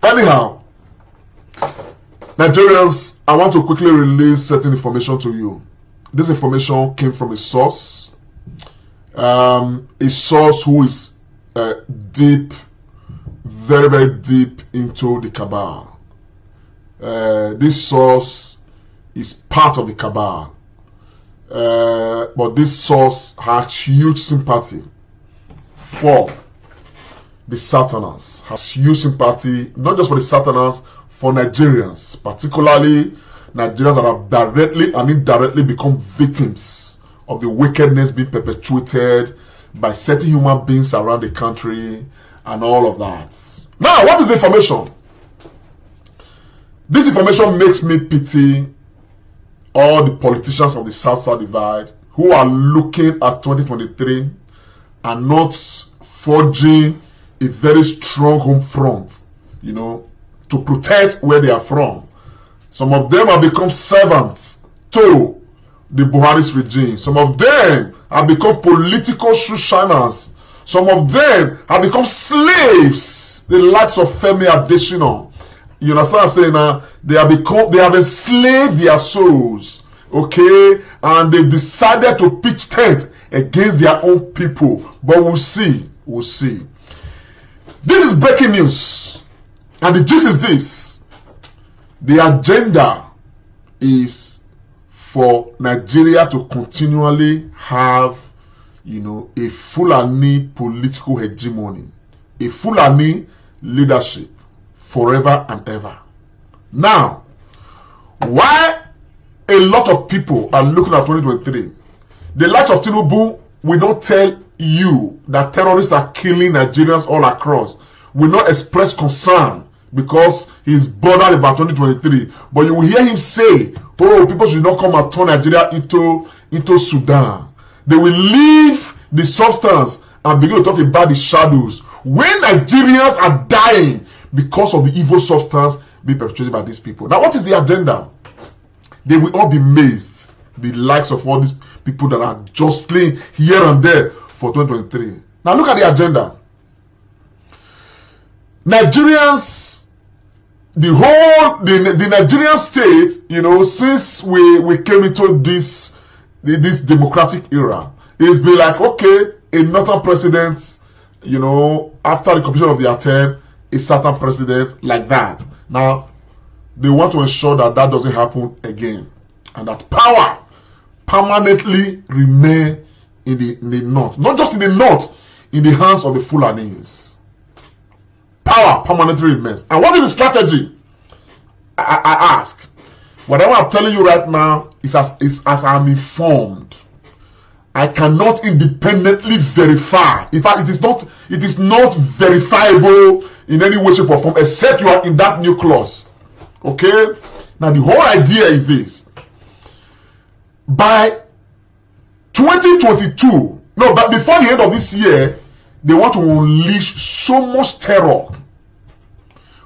Anyhow, Nigerians, I want to quickly release certain information to you. This information came from a source who is deep, very, very deep into the cabal. This source is part of the cabal. But this source has huge sympathy for the Southerners, has huge sympathy, not just for the Southerners, for Nigerians, particularly Nigerians that have directly and indirectly become victims of the wickedness being perpetuated by certain human beings around the country and all of that. Now, what is the information? This information makes me pity all the politicians of the South-South divide who are looking at 2023 and not forging a very strong home front, you know, to protect where they are from. Some of them have become servants to the Buhari's regime. Some of them have become political shoe-shiners. Some of them have become slaves, the likes of Femi Adesina. You understand what I'm saying now? They have enslaved their souls, okay? And they've decided to pitch tent against their own people. But we'll see. We'll see. This is breaking news. And the gist is this. The agenda is for Nigeria to continually have, you know, a Fulani political hegemony, a Fulani leadership forever and ever. Now, why a lot of people are looking at 2023, the likes of Tinubu will not tell you that terrorists are killing Nigerians all across, will not express concern because he's bothered about 2023. But you will hear him say, oh, people should not come and turn Nigeria into Sudan. They will leave the substance and begin to talk about the shadows. When Nigerians are dying because of the evil substance being perpetrated by these people. Now, what is the agenda? They will all be mazed. The likes of all these people that are jostling here and there for 2023. Now, look at the agenda. Nigerians, the Nigerian state, you know, since we came into this democratic era, it's been like, okay, a northern president, you know, after the completion of their term, a certain president like that. Now, they want to ensure that that doesn't happen again, and that power permanently remain in the north, not just in the north, in the hands of the Fulanis. Power permanently remains. And what is the strategy? I ask. Whatever I'm telling you right now is as I'm informed. I cannot independently verify. In fact, it is not verifiable in any way, shape, or form, except you are in that new clause. Okay? Now, the whole idea is this. By 2022, but before the end of this year, they want to unleash so much terror,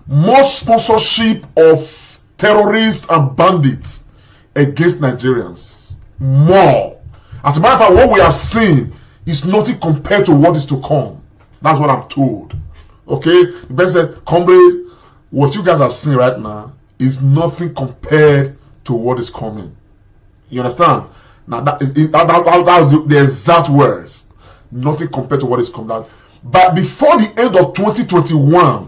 more sponsorship of terrorists and bandits against Nigerians. More. As a matter of fact, what we have seen is nothing compared to what is to come. That's what I'm told. Okay? The best said, comrade, what you guys have seen right now is nothing compared to what is coming. You understand? Now, that was the exact words. Nothing compared to what is coming. But before the end of 2021,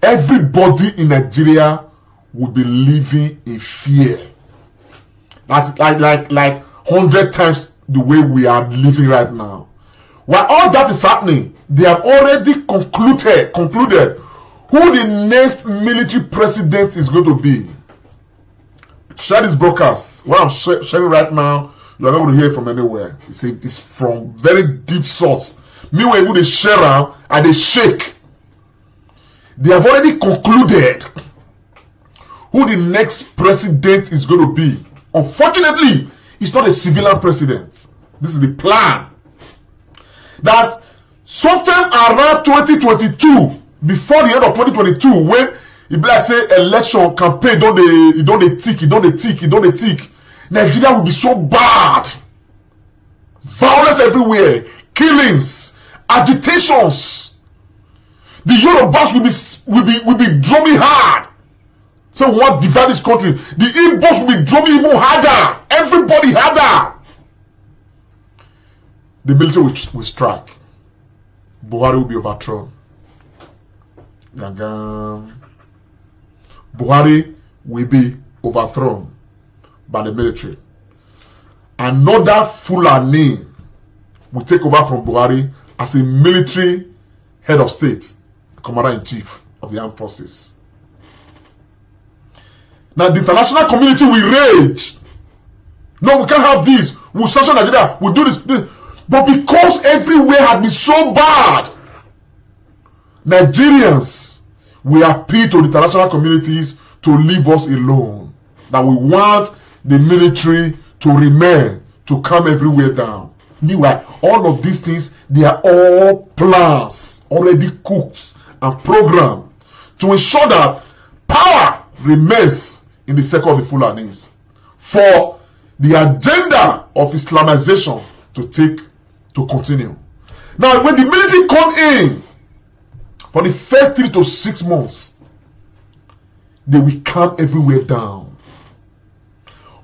everybody in Nigeria would be living in fear. That's like 100 times the way we are living right now. While all that is happening, they have already concluded who the next military president is going to be. Share this broadcast. What I'm sharing right now, you are not going to hear it from anywhere. It's from very deep source. Meanwhile, when they share out and they shake, they have already concluded who the next president is going to be. Unfortunately, it's not a civilian president. This is the plan. That sometime around 2022, before the end of 2022, when it be like say election campaign, don't they tick. Nigeria will be so bad. Violence everywhere, killings, agitations. The Yorubas will be drumming hard. So we want to divide this country. The Igbos will be drumming even harder. Everybody harder. The military will strike. Buhari will be overthrown. Buhari will be overthrown by the military. Another Fulani will take over from Buhari as a military head of state, commander-in-chief of the armed forces. Now the international community will rage. No, we can't have this. We'll sanction Nigeria. We'll do this. But because everywhere had been so bad, Nigerians will appeal to the international communities to leave us alone. That we want the military to remain, to calm everywhere down. Meanwhile, all of these things, they are all plans already cooked and programmed to ensure that power remains in the circle of the Fulanis for the agenda of Islamization to continue. Now, when the military come in for the first 3 to 6 months, they will calm everywhere down.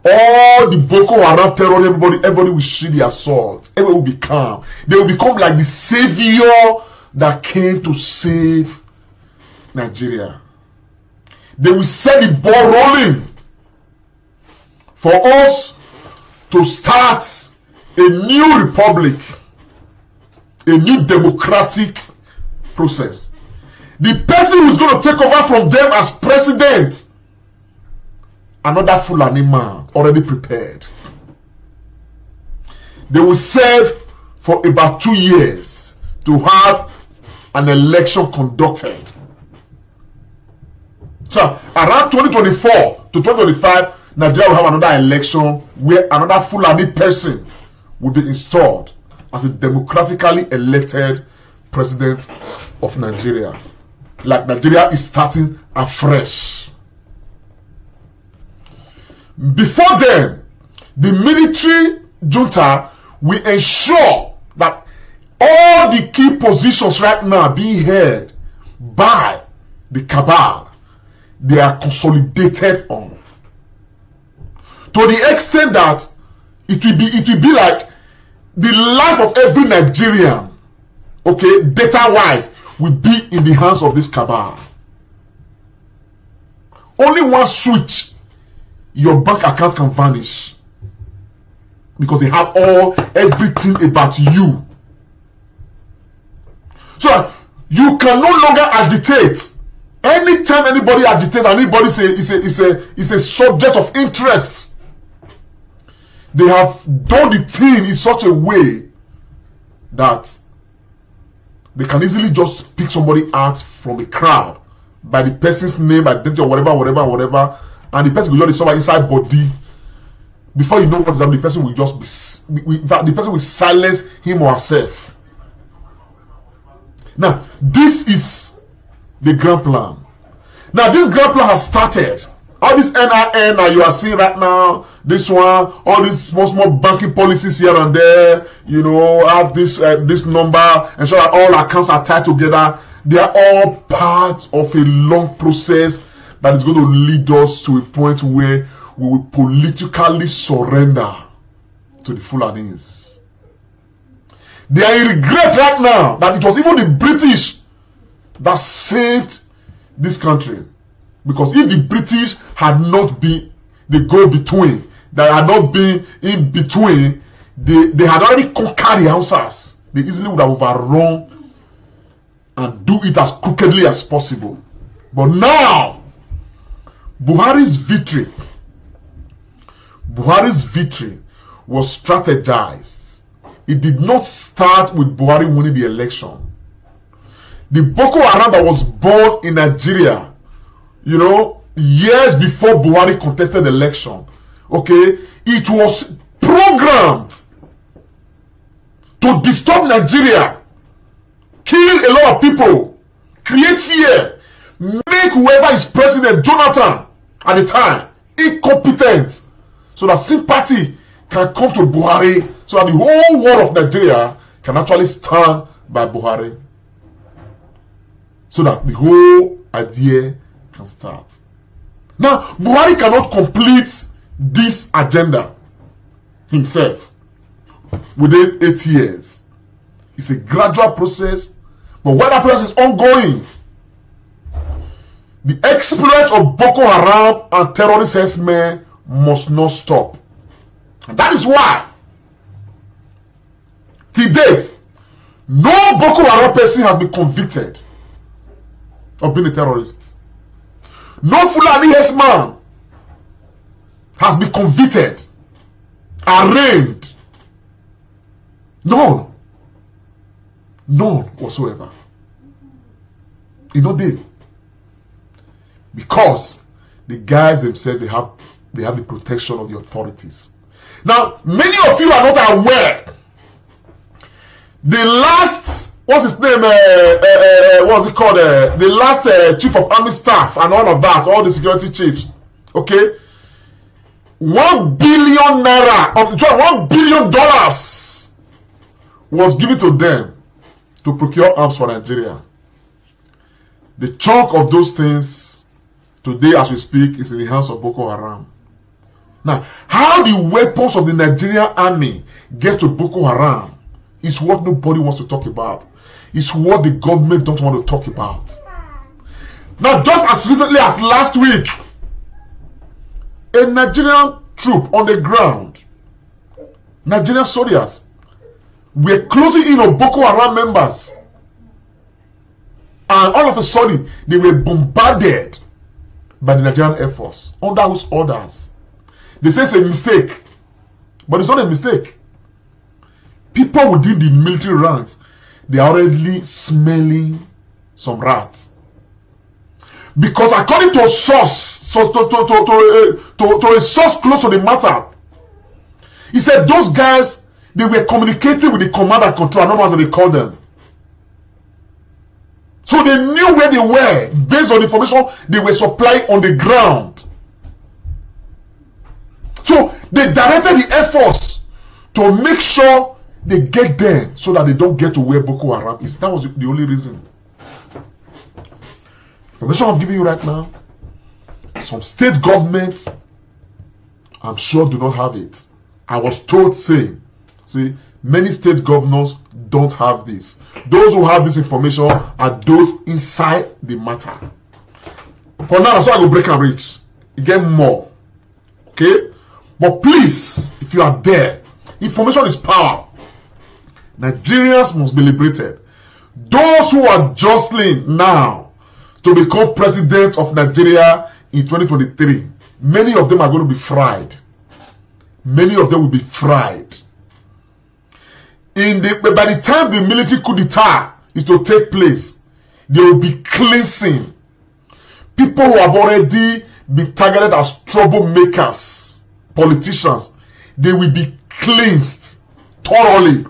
All the Boko Haram terror, everybody will see the assault. Everybody will be calm. They will become like the savior that came to save Nigeria. They will set the ball rolling for us to start a new republic, a new democratic process. The person who's going to take over from them as president, another Fulani man already prepared. They will serve for about 2 years to have an election conducted. So around 2024 to 2025, Nigeria will have another election where another Fulani person will be installed as a democratically elected president of Nigeria. Like Nigeria is starting afresh. Before then, the military junta will ensure that all the key positions right now being held by the cabal, they are consolidated on. To the extent that it will be like the life of every Nigerian, okay, data-wise, will be in the hands of this cabal. Only one switch, your bank account can vanish because they have everything about you. So you can no longer agitate. Anytime anybody agitates, anybody is a subject of interest. They have done the thing in such a way that they can easily just pick somebody out from a crowd by the person's name, identity, or whatever, and the person will just discover inside body. Before you know what is happening, the person will just the person will silence him or herself. Now, this is the grand plan. Now, this grand plan has started. All this NIN that you are seeing right now, this one, all these small banking policies here and there, you know, have this number, ensure that all accounts are tied together. They are all part of a long process that is going to lead us to a point where we will politically surrender to the Fulanis. They are in regret right now that it was even the British that saved this country. Because if the British had not been the go-between, that had not been in between, they had already conquered the Hausas. They easily would have overrun and do it as crookedly as possible. But now, Buhari's victory was strategized. It did not start with Buhari winning the election. The Boko Haram that was born in Nigeria, you know, years before Buhari contested the election, okay, it was programmed to disturb Nigeria, kill a lot of people, create fear, make whoever is president, Jonathan, at the time, incompetent, so that sympathy can come to Buhari, so that the whole world of Nigeria can actually stand by Buhari. so that the whole idea can start. Now, Buhari cannot complete this agenda himself within 8 years. It's a gradual process, but when that process is ongoing, the exploits of Boko Haram and terrorist herdsmen must not stop. And that is why, to date, no Boko Haram person has been convicted of being a terrorist. No Fulani herdsman has been convicted, arraigned. None. None whatsoever. You know they. Because the guys themselves, they have the protection of the authorities. Now, many of you are not aware. The last, what's his name? What's it called? The last chief of army staff and all of that, all the security chiefs. Okay, $1 billion $1 billion was given to them to procure arms for Nigeria. The chunk of those things today, as we speak, is in the hands of Boko Haram. Now, how the weapons of the Nigerian army get to Boko Haram is what nobody wants to talk about. It's what the government don't want to talk about. Now, just as recently as last week, a Nigerian troop on the ground, Nigerian soldiers, were closing in on Boko Haram members. And all of a sudden, they were bombarded by the Nigerian Air Force under whose orders. They say it's a mistake, but it's not a mistake. People within the military ranks, they are already smelling some rats. Because according to a source, to a source close to the matter, he said those guys, they were communicating with the command and control, I don't know what they call them. So they knew where they were based on the information they were supplying on the ground. So they directed the Air Force to make sure they get there so that they don't get to where Boko Haram is. That was the only reason. Information I'm giving you right now, some state governments, I'm sure, do not have it. I was told, see, many state governors don't have this. Those who have this information are those inside the matter. For now, so I go break and reach. You get more. Okay? But please, if you are there, information is power. Nigerians must be liberated. Those who are jostling now to become president of Nigeria in 2023, many of them are going to be fried. Many of them will be fried. By the time the military coup d'etat is to take place, they will be cleansing. People who have already been targeted as troublemakers, politicians, they will be cleansed thoroughly.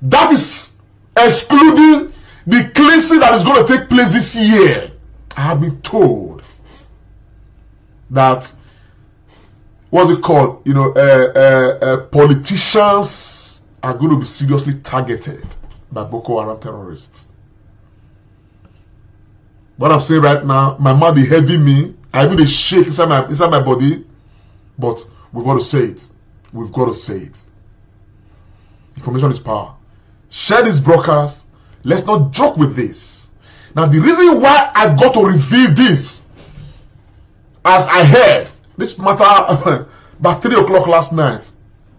That is excluding the cleansing that is going to take place this year. I have been told that, what's it called? Politicians are going to be seriously targeted by Boko Haram terrorists. What I'm saying right now, my mind is heavy me. I even shake inside my body. But we've got to say it. We've got to say it. Information is power. Share this broadcast. Let's not joke with this. Now, the reason why I got to reveal this, as I heard this matter about 3 o'clock last night,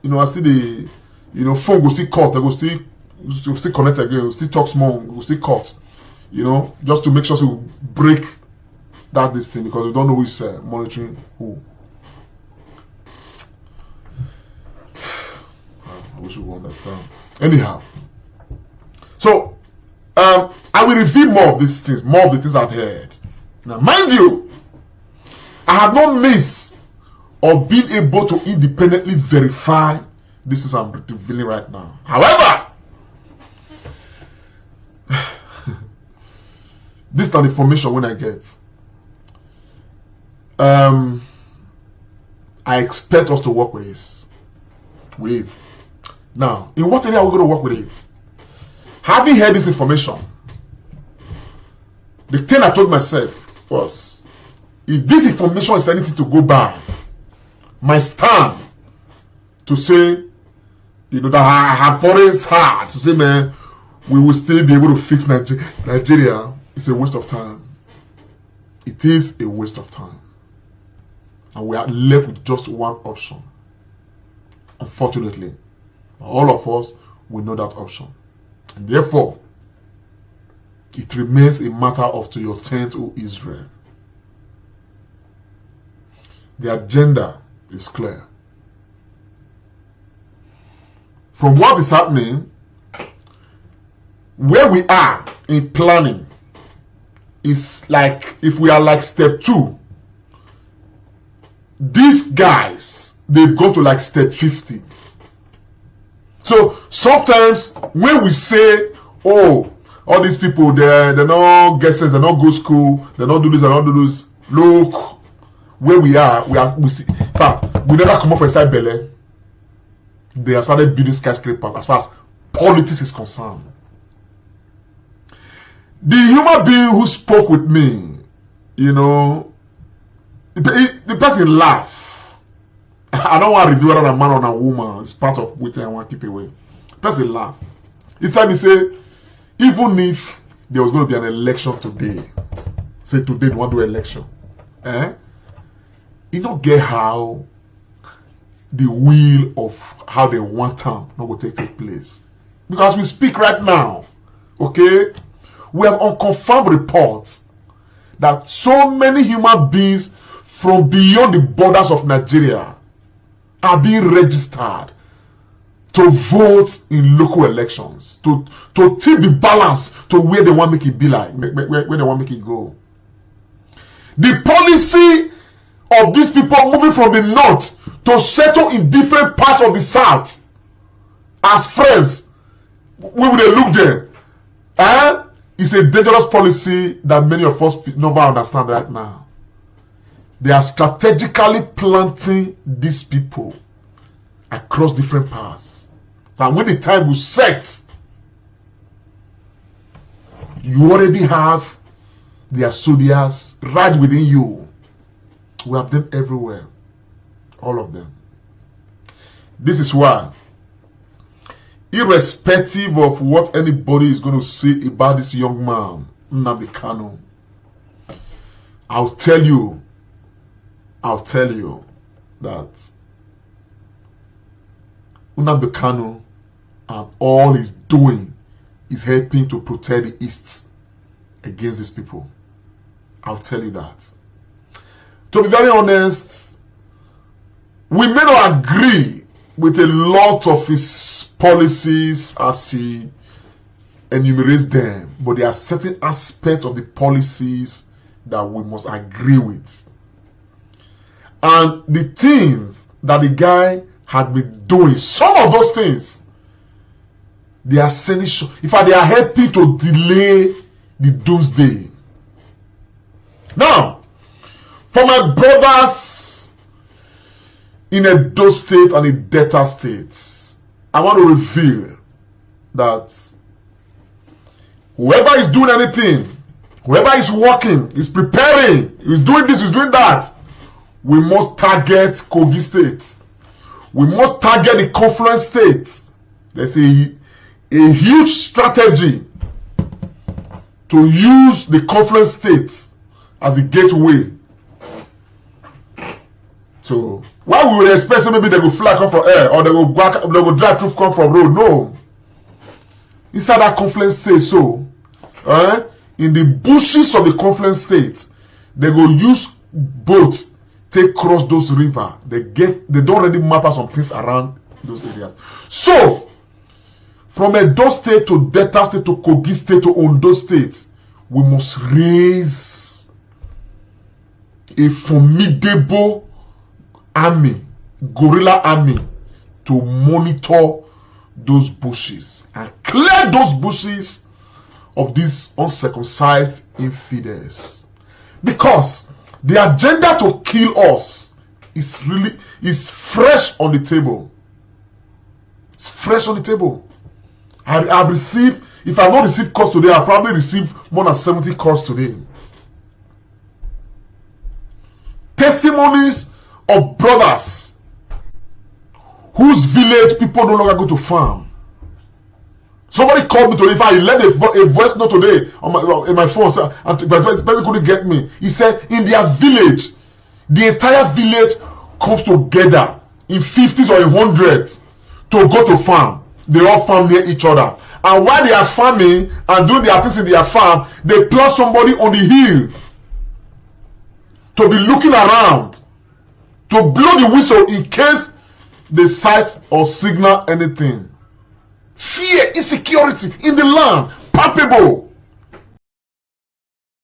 I see the phone go still cut, they go still connect again, go still talk small, go still cut, just to make sure we break this thing, because we don't know who is monitoring who. I wish you would understand. Anyhow, so I will reveal more of these things, more of the things I've heard. Now, mind you, I have no means of being able to independently verify this is I'm revealing right now. However, this is not information when I get. I expect us to work with this. With it. Now, in what area are we going to work with it? Having heard this information, The thing I told myself was, if this information is anything to go by, my stand to say, that I have foreign heart to say, man, we will still be able to fix Nigeria, is a waste of time. It is a waste of time. And we are left with just one option. Unfortunately, all of us will know that option. And therefore, it remains a matter of to your tent, O Israel. The agenda is clear. From what is happening, where we are in planning is like, if we are like step 2, these guys, they've gone to like step 50. So sometimes when we say, oh, all these people, they're not get sense, they're not go school, they don't do this, they don't do this. Look, where we see. In fact, we never come up inside Bele. They have started building skyscrapers as far as politics is concerned. The human being who spoke with me, the person laughed. I don't want to review whether a man or a woman. It's part of what I want to keep away. The person laughed. He said, even if there was going to be an election today, say today they want to do election, you don't get how the will of how they want time not will take place. Because we speak right now, okay, we have unconfirmed reports that so many human beings from beyond the borders of Nigeria are being registered to vote in local elections, to tip the balance to where they want to make it be like, where they want to make it go. The policy of these people moving from the north to settle in different parts of the south as friends, we would look there. It's a dangerous policy that many of us never understand right now. They are strategically planting these people across different paths. And when the time will set, you already have their soldiers right within you. We have them everywhere. All of them. This is why, irrespective of what anybody is going to say about this young man, Nnamdi Kanu, I'll tell you that Nnamdi Kanu and all he's doing is helping to protect the East against these people. I'll tell you that. To be very honest, we may not agree with a lot of his policies as he enumerates them, but there are certain aspects of the policies that we must agree with. And the things that the guy had been doing, some of those things, they are sending, in fact, they are helping to delay the doomsday. Now, for my brothers in Edo State and in Delta State, I want to reveal that whoever is doing anything, whoever is working, is preparing, is doing this, is doing that, we must target Kogi State. We must target the Confluence State. There's a huge strategy to use the Confluence State as a gateway. So, why we would expect so maybe they will fly come from air or they will drive through come from road? No. Inside that Confluence State, so in the bushes of the Confluence State, they go use boats take cross those rivers. They don't already map out some things around those areas. So, from Edo State to Delta State to Kogi State to Ondo State, we must raise a formidable army, guerrilla army, to monitor those bushes and clear those bushes of these uncircumcised infidels. Because the agenda to kill us is fresh on the table. It's fresh on the table. I've received If I not receive calls today, I probably receive more than 70 calls today. Testimonies of brothers whose village people no longer go to farm. Somebody called me today. If I left a voice note today on my phone, and the person couldn't get me. He said in their village, the entire village comes together in 50s or in 100s to go to farm. They all farm near each other. And while they are farming and doing their things in their farm, they plant somebody on the hill to be looking around, to blow the whistle in case they sight or signal anything. Fear, insecurity in the land, palpable.